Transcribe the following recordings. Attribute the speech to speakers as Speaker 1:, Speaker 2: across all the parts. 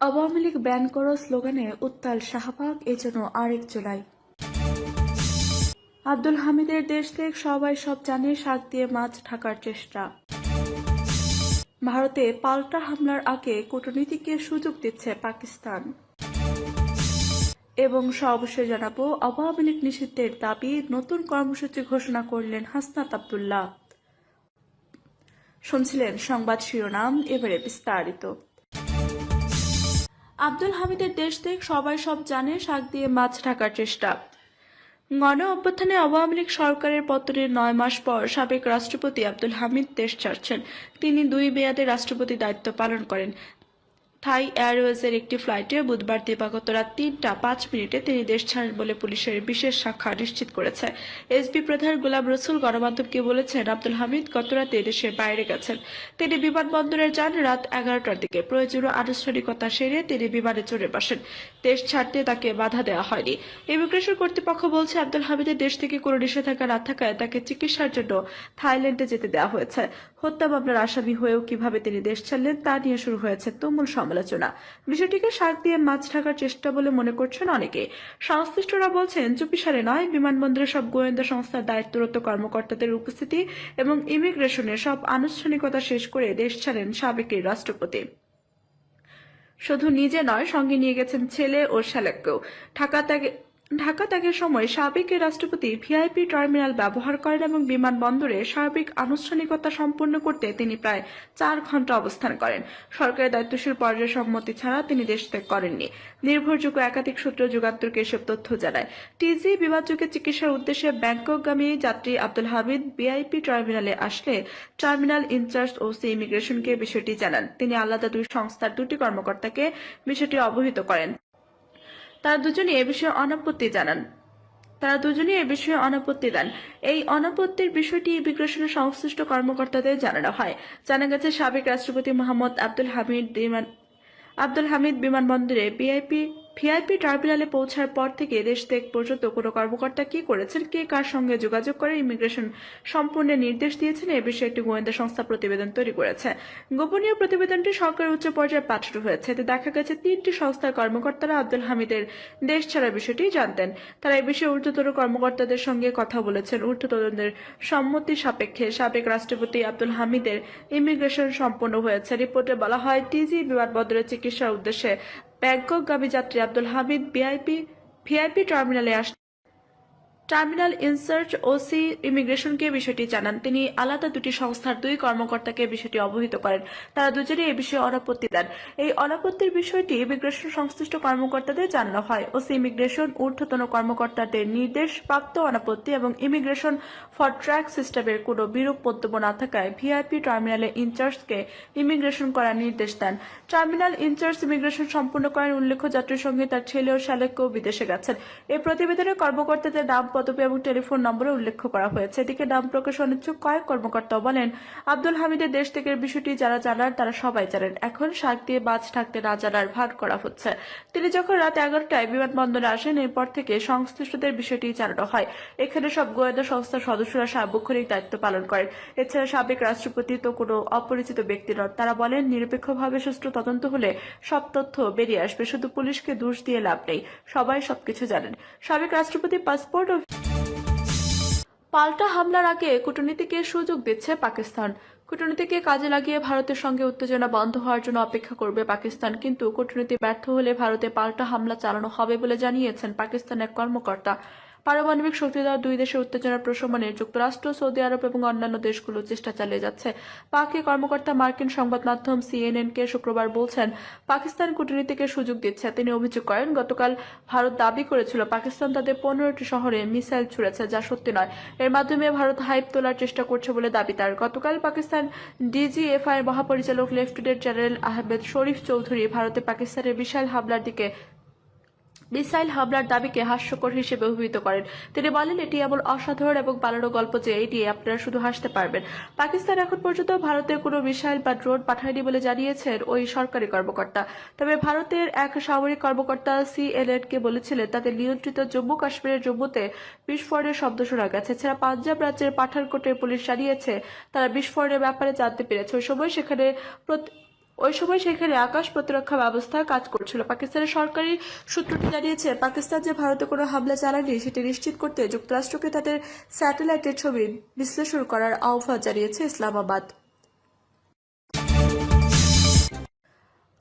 Speaker 1: Awami League ban করো স্লোগানে উত্তাল শাহবাগ, এজন্য আরেক জুলাই। আব্দুল হামিদের দেশ থেকে সবাই সব জানে, শাক দিয়ে মাছ ঢাকার চেষ্টা। ভারতে পাল্টা হামলার আগে কূটনীতিকে সুযোগ দিচ্ছে পাকিস্তান। এবং সর্বশেষ জানাবো, আওয়ামী লীগ নিষিদ্ধের দাবি, নতুন কর্মসূচি ঘোষণা করলেন হাসনাত আব্দুল্লাহ। শুনছিলেন সংবাদ শিরোনাম, এবারে বিস্তারিত। আব্দুল হামিদের দেশ থেকে সবাই সব জানে, শাক দিয়ে মাছ ঢাকার চেষ্টা। গণ অভ্যুত্থানে আওয়ামী লীগ সরকারের পতনের 9 মাস পর সাবেক রাষ্ট্রপতি আব্দুল হামিদ দেশ ছাড়ছেন। তিনি 2 মেয়াদে রাষ্ট্রপতি দায়িত্ব পালন করেন। থাই এয়ারওয়েজের একটি ফ্লাইটে বুধবার দিবাগত রাত 3টা 5 মিনিটে তিনি দেশ ছাড়েন বলে পুলিশের বিশেষ শাখা নিশ্চিত করেছে। এসবি প্রধান গোলাম রসুল গণমাধ্যমকে বলেছেন, আব্দুল হামিদ গত রাতে দেশের বাইরে গেছেন। তিনি বিমানবন্দরে যান রাত 11টার দিকে। প্রয়োজনীয় আনুষ্ঠানিকতা সেরে তিনি বিমানে চড়ে বসেন। দেশ ছাড়তে তাকে বাধা দেওয়া হয়নি। ইমিগ্রেশন কর্তৃপক্ষ বলছে, আব্দুল হামিদের দেশ থেকে কোনো নিষেধাজ্ঞা না থাকায় তাকে চিকিৎসার জন্য থাইল্যান্ডে যেতে দেওয়া হয়েছে। হত্যা মামলার আসামি হয়েও কিভাবে তিনি দেশ ছাড়লেন তা নিয়ে শুরু হয়েছে তুমুল সমালোচনা। বিষয়টিকে শাক দিয়ে মাছ ঢাকার চেষ্টা বলে মনে করছেন অনেকে। সংশ্লিষ্টরা বলছেন, চুপিসারে নয়, বিমানবন্দরের সব গোয়েন্দা সংস্থার দায়িত্বরত কর্মকর্তাদের উপস্থিতি এবং ইমিগ্রেশনের সব আনুষ্ঠানিকতা শেষ করে দেশ ছাড়েন সাবেক রাষ্ট্রপতি। শুধু নিজে নয়, সঙ্গে নিয়ে গেছেন ছেলে ও শ্যালককেও। ঢাকা ত্যাগের সময় সাবেক রাষ্ট্রপতি ভিআইপি টার্মিনাল ব্যবহার করেন এবং বিমানবন্দরে সার্বিক আনুষ্ঠানিকতা সম্পন্ন করতে তিনি প্রায় 4 ঘন্টা অবস্থান করেন। সরকারের দায়িত্বশীল পর্যায়ের সম্মতি ছাড়া তিনি দেশ ত্যাগ করেননি। নির্ভরযোগ্য একাধিক সূত্র যুগান্তরকে এসব তথ্য জানায়। টিজি বিভাগযোগে চিকিৎসার উদ্দেশ্যে ব্যাংককগামী যাত্রী আব্দুল হামিদ ভিআইপি টার্মিনালে আসলে টার্মিনাল ইনচার্জ ওসি ইমিগ্রেশনকে বিষয়টি জানান। তিনি আলাদা 2 সংস্থার 2টি কর্মকর্তাকে বিষয়টি অবহিত করেন। তারা দুজনই এ বিষয়ে অনাপত্তি দেন। এই অনাপত্তির বিষয়টি ইমিগ্রেশনের সংশ্লিষ্ট কর্মকর্তাদের জানানো হয়। জানা গেছে, সাবেক রাষ্ট্রপতি মোহাম্মদ আব্দুল হামিদ বিমানবন্দরে ভিআইপি টার্মিনালে পৌঁছার পর থেকে দেশ ত্যাগ পর্যন্ত কোনো কর্মকর্তা কি করেছেন, কে কার সঙ্গে যোগাযোগ করে ইমিগ্রেশন সম্পূর্ণের নির্দেশ দিয়েছেন, এ বিষয়ে একটি গোয়েন্দা সংস্থা প্রতিবেদন তৈরি করেছে। গোপনীয় প্রতিবেদনটি সরকারের উচ্চ পর্যায়ে পাঠানো হয়েছে। এতে দেখা গেছে 3টি সংস্থার কর্মকর্তারা আব্দুল হামিদের দেশ ছাড়ার বিষয়টি জানতেন। তারা এই বিষয়ে ঊর্ধ্বতন কর্মকর্তাদের সঙ্গে কথা বলেছেন। ঊর্ধ্বতনদের সম্মতি সাপেক্ষে সাবেক রাষ্ট্রপতি আব্দুল হামিদের ইমিগ্রেশন সম্পন্ন হয়েছে। রিপোর্টে বলা হয়, টিজি বিমানবন্দরে চিকিৎসার উদ্দেশ্যে ব্যাংককগামী যাত্রী আব্দুল হামিদ ভিআইপি টার্মিনালে আসেন। টার্মিনাল ইনচার্জ ওসি ইমিগ্রেশনকে বিষয়টি জানান। তিনি আলাদা 2টি সংস্থার 2 কর্মকর্তাকে বিষয়টি অবহিত করেন। তারা দুজনেই এ বিষয়ে অনাপত্তি দেন। এই অনাপত্তির বিষয়টি ইমিগ্রেশন সংশ্লিষ্ট কর্মকর্তাদের জানানো হয়। ওসি ইমিগ্রেশন ঊর্ধ্বতন কর্মকর্তাদের নির্দেশ প্রাপ্ত অনাপত্তি এবং ইমিগ্রেশন ফর ট্র্যাক সিস্টেমের কোনো বিরূপ মন্তব্য না থাকায় ভিআইপি টার্মিনালে ইনচার্জকে ইমিগ্রেশন করার নির্দেশ দেন। টার্মিনাল ইনচার্জ ইমিগ্রেশন সম্পূর্ণ করেন। উল্লেখ্য, যাত্রীর সঙ্গে তার ছেলে ও শ্যালককেও বিদেশে গেছেন। এই প্রতিবেদনে কর্মকর্তাদের নাম, পদবি এবং টেলিফোন নম্বরে উল্লেখ করা হয়েছে। এদিকে নাম প্রকাশ অনিচ্ছুক কয়েক কর্মকর্তাও বলেন, আব্দুল হামিদের দেশ থেকে বিষয়টি যারা জানার তারা সবাই জানেন। এখন শাক দিয়ে মাছ ঢাকতে না জানার ভান করা হচ্ছে। তিনি যখন রাত 11টায় বিমানবন্দরে আসেন, এরপর থেকে সংশ্লিষ্টদের বিষয়টি জানানো হয়। এখানে সব গোয়েন্দা সংস্থার সদস্যরা সার্বক্ষণিক দায়িত্ব পালন করেন। এছাড়া সাবেক রাষ্ট্রপতি তো কোনো অপরিচিত ব্যক্তি নন। তারা বলেন, নিরপেক্ষভাবে সুষ্ঠু তদন্ত হলে সব তথ্য বেরিয়ে আসবে। শুধু পুলিশকে দোষ দিয়ে লাভ নেই, সবাই সবকিছু জানেন। সাবেক রাষ্ট্রপতি পাসপোর্ট ও পাল্টা হামলার আগে কূটনীতিকে সুযোগ দিচ্ছে পাকিস্তান। কূটনীতিকে কাজে লাগিয়ে ভারতের সঙ্গে উত্তেজনা বন্ধ হওয়ার জন্য অপেক্ষা করবে পাকিস্তান। কিন্তু কূটনীতি ব্যর্থ হলে ভারতে পাল্টা হামলা চালানো হবে বলে জানিয়েছেন পাকিস্তানের এক কর্মকর্তা। পারমাণবিক শক্তিধর 2 দেশের উত্তেজনার প্রশমনে যুক্তরাষ্ট্র, সৌদি আরব এবং অন্যান্য দেশগুলো চেষ্টা চালিয়ে যাচ্ছে। পাকি কর্মকর্তা মার্কিন সংবাদ মাধ্যম সিএনএন-কে শুক্রবার বলছেন, পাকিস্তান কূটনীতিকে সুযোগ দিচ্ছে। তিনি অভিযোগ করেন, গতকাল ভারত দাবি করেছিল পাকিস্তান তাদের 15টি শহরে মিসাইল ছুড়েছে, যা সত্যি নয়। এর মাধ্যমে ভারত হাইপ তোলার চেষ্টা করছে বলে দাবি তার। গতকাল পাকিস্তান ডিজিএফআই এর মহাপরিচালক লেফটেন্যান্ট জেনারেল আহমেদ শরীফ চৌধুরী ভারতে পাকিস্তানের মিসাইল হামলার দাবিকে হাস্যকর হিসেবে অভিহিত করেন। তিনি বলেন, এটি এমন অসাধারণ এবং পালানো গল্প যে এই নিয়ে আপনারা শুধু হাসতে পারবেন। পাকিস্তান এখন পর্যন্ত ভারতের কোনো মিসাইল বা ড্রোন পাঠায়নি বলে জানিয়েছেন ওই সরকারি কর্মকর্তা। তবে ভারতের এক সামরিক কর্মকর্তা সিএনএন-কে বলেছিলেন, তাদের নিয়ন্ত্রিত জম্মু কাশ্মীরের জম্মুতে বিস্ফোরণের শব্দ শোনা গেছে। এছাড়া পাঞ্জাব রাজ্যের পাঠানকোটের পুলিশ জানিয়েছে, তারা বিস্ফোরণের ব্যাপারে জানতে পেরেছে। ওই সময় সেখানে ওই সময় সেখানে আকাশ প্রতিরক্ষা ব্যবস্থা কাজ করছিল। পাকিস্তানের সরকারি সূত্রটি জানিয়েছে, পাকিস্তান যে ভারতে কোনো হামলা চালায়নি সেটি নিশ্চিত করতে যুক্তরাষ্ট্রকে তাদের স্যাটেলাইটের ছবি বিশ্লেষণ করার আহ্বান জানিয়েছে ইসলামাবাদ।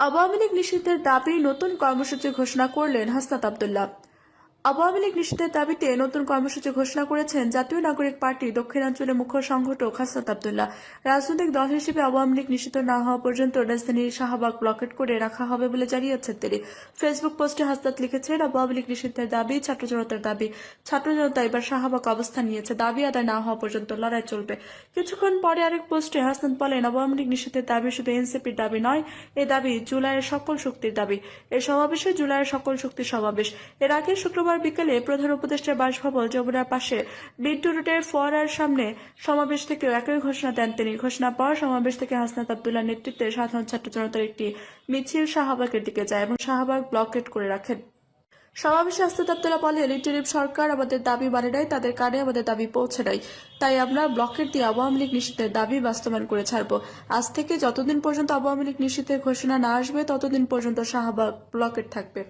Speaker 1: আওয়ামী লীগ নিষিদ্ধের দাবি নতুন কর্মসূচি ঘোষণা করলেন হাসনাত আব্দুল্লাহ। আওয়ামী লীগ নিষিদ্ধের দাবিতে নতুন কর্মসূচি ঘোষণা করেছেন জাতীয় নাগরিক পার্টি দক্ষিণাঞ্চলের মুখ্য সংগঠক হাসনাত আব্দুল্লাহ। রাজনৈতিক দল হিসেবে আওয়ামী লীগ নিষিদ্ধ না হওয়া পর্যন্ত রাজধানীর শাহবাগ ব্লকেট করে রাখা হবে বলে জানিয়েছেন তিনি। ফেসবুক পোস্টে হাসনাত লিখেছেন, আওয়ামী লীগ নিষিদ্ধের দাবি ছাত্র জনতার দাবি। ছাত্র জনতা এবার শাহবাগ অবস্থান নিয়েছে, দাবি আদায় না হওয়া পর্যন্ত লড়াই চলবে। কিছুক্ষণ পরে আরেক পোস্টে হাসনাত বলেন, আওয়ামী লীগ নিষিদ্ধের দাবি শুধু এনসিপির দাবি নয়, এ দাবি জুলাইয়ের সকল শক্তির দাবি। এই সমাবেশে জুলাইয়ের সকল শক্তির সমাবেশ। এর আগে শুক্রবার বিকেলে প্রধান উপদেষ্টার বাসভবন যমুনার পাশে বিট্টু রোডের ফোয়ারার সামনে সমাবেশ থেকেও একই ঘোষণা দেন তিনি। ঘোষণা পর সমাবেশ থেকে হাসনাত আব্দুল্লাহ নেতৃত্বে সাধারণ ছাত্র জনতার একটি মিছিল শাহবাগের দিকে যায় এবং শাহবাগ ব্লকেট করে রাখেন। সমাবেশে হাসনাত আব্দুল্লাহ বলেন, লিটরিপ সরকার আমাদের দাবি মানে নাই, তাদের কানে আমাদের দাবি পৌঁছে নাই, তাই আমরা ব্লকেট দিয়ে আওয়ামী লীগ নিষিদ্ধের দাবি বাস্তবায়ন করে ছাড়বো। আজ থেকে যতদিন পর্যন্ত আওয়ামী লীগ নিষিদ্ধের ঘোষণা না আসবে ততদিন পর্যন্ত শাহবাগ ব্লকেট থাকবে।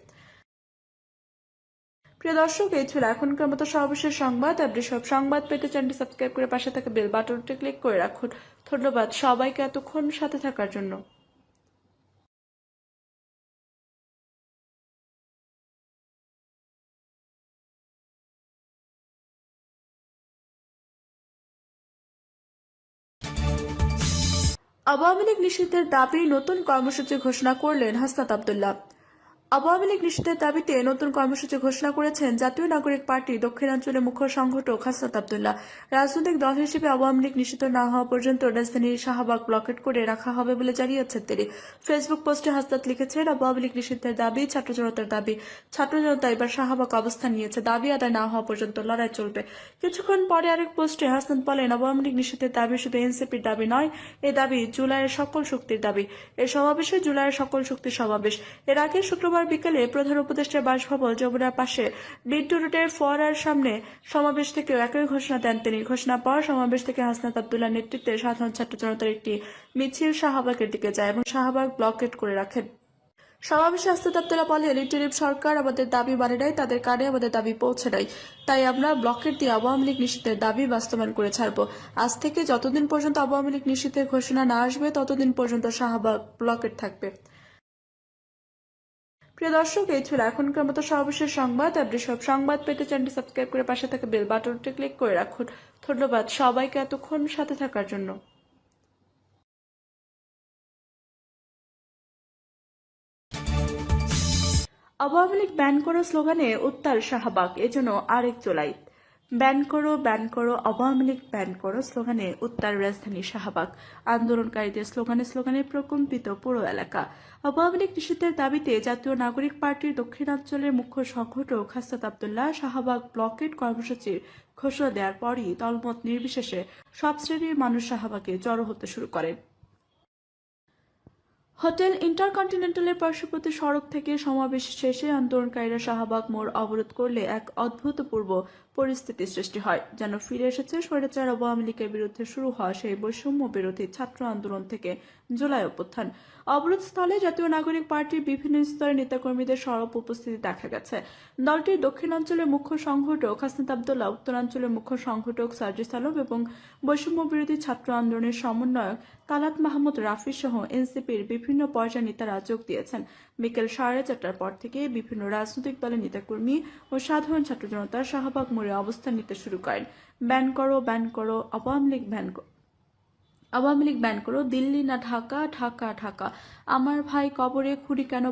Speaker 1: প্রিয় দর্শক, এই ছিল এখনকার মতো সর্বশেষ সংবাদ। আপনি সব সংবাদ পেতে চ্যানেলটি সাবস্ক্রাইব করে পাশে থাকা বেল বাটনটি ক্লিক করে রাখুন। ধন্যবাদ সবাইকে এতক্ষণ সাথে থাকার জন্য। আওয়ামী লীগ নিষিদ্ধের দাবি নতুন কর্মসূচি ঘোষণা করলেন হাসনাত আব্দুল্লাহ। আওয়ামী লীগ নিষিদ্ধের দাবিতে নতুন কর্মসূচি ঘোষণা করেছেন জাতীয় নাগরিক পার্টি দক্ষিণাঞ্চলের মুখ্য সংগঠক হাসনাত আব্দুল্লাহ। রাজনৈতিক দল হিসেবে আওয়ামী লীগ নিষিদ্ধ না হওয়া পর্যন্ত রাজধানীর শাহবাগ ব্লকেট করে রাখা হবে বলে জানিয়েছেন তিনি। ফেসবুক পোস্টে হাসনাত লিখেছেন, আওয়ামী লীগ নিষিদ্ধের দাবি ছাত্র জনতার দাবি। ছাত্র জনতা এবার শাহবাগ অবস্থান নিয়েছে, দাবি আদায় না হওয়া পর্যন্ত লড়াই চলবে। কিছুক্ষণ পরে আরেক পোস্টে হাসনাত বলেন, আওয়ামী লীগ নিষিদ্ধের দাবি শুধু এনসিপির দাবি নয়, এ দাবি জুলাইয়ের সকল শক্তির দাবি। এই সমাবেশে জুলাইয়ের সকল শক্তির সমাবেশ। এর আগে শুক্রবার বিকেলে প্রধান উপদেষ্টার বাসভবন যমুনার পাশে বিট্টু রোডের ফোয়ারার সামনে সমাবেশ থেকেও একই ঘোষণা দেন তিনি। ঘোষণা পর সমাবেশ থেকে হাসনাত আব্দুল্লাহ নেতৃত্বে সাধারণ ছাত্র জনতার একটি মিছিল শাহবাগের দিকে যায় এবং শাহবাগ ব্লকেট করে রাখেন। সমাবেশে হাসনাত আব্দুল্লাহ বলেন, লিটরিপ সরকার আমাদের দাবি মানে নাই, তাদের কানে আমাদের দাবি পৌঁছে নাই, তাই আমরা ব্লকেট দিয়ে আওয়ামী লীগ নিষিদ্ধের দাবি বাস্তবায়ন করে ছাড়বো। আজ থেকে যতদিন পর্যন্ত আওয়ামী লীগ নিষিদ্ধের ঘোষণা না আসবে ততদিন পর্যন্ত শাহবাগ ব্লকেট থাকবে। প্রিয় দর্শক, এই ছিল এখনকার মতো সর্বশেষ সংবাদ। আপনি সব সংবাদ পেতে চ্যানেলটি সাবস্ক্রাইব করে পাশে থাকা বেল বাটনটি ক্লিক করে রাখুন। ধন্যবাদ সবাইকে এতক্ষণ সাথে থাকার জন্য। আওয়ামী লীগ ব্যান করো স্লোগানে উত্তাল শাহবাগ, এজন্য আরেক জুলাই। ব্যান করো আওয়ামী লীগ ব্যান করো স্লোগানে উত্তাল রাজধানী শাহবাগ। আন্দোলনকারীদের স্লোগানে স্লোগানে প্রকম্পিত পুরো এলাকা। আওয়ামী লীগ নিষিদ্ধের দাবিতে জাতীয় নাগরিক পার্টির দক্ষিণাঞ্চলের মুখ্য সংগঠক হাসনাত আব্দুল্লাহ শাহবাগ ব্লকেট কর্মসূচির ঘোষণা দেওয়ার পরই দলমত নির্বিশেষে সব শ্রেণীর মানুষ শাহবাগে জড়ো হতে শুরু করেন। হোটেল ইন্টারকন্টিনেন্টালের পার্শ্ববর্তী সড়ক থেকে সমাবেশ শেষে আন্দোলনকারীরা শাহবাগ মোড় অবরোধ করলে এক অভূতপূর্ব পরিস্থিতির সৃষ্টি হয়, যেন ফিরে এসেছে স্বৈরাচার আওয়ামী লীগের বিরুদ্ধে শুরু হওয়া সেই বৈষম্য বিরোধী ছাত্র আন্দোলন থেকে জুলাই অভ্যুত্থান। অবরোধস্থলে জাতীয় নাগরিক পার্টির বিভিন্ন স্তরের নেতাকর্মীদের সরব উপস্থিতি দেখা গেছে। দলটির দক্ষিণাঞ্চলের মুখ্য সংগঠক হাসনাত আব্দুল্লাহ, উত্তরাঞ্চলের মুখ্য সংগঠক সার্জিস আলম এবং বৈষম্য বিরোধী ছাত্র আন্দোলনের সমন্বয়ক তালাত মাহমুদ রাফি সহ এনসিপির বিভিন্ন পর্যায়ের নেতারা যোগ দিয়েছেন। বিকেল 4:30টার পর থেকে বিভিন্ন রাজনৈতিক দলের নেতাকর্মী ও সাধারণ ছাত্র জনতা শাহবাগ মোড়ে অবস্থান নিতে শুরু করেন। ব্যান করো আওয়ামী লীগ ব্যান করো, দিল্লি না ঢাকা, ঢাকা ঢাকা, আমার ভাই কবরে খুঁড়ি কেন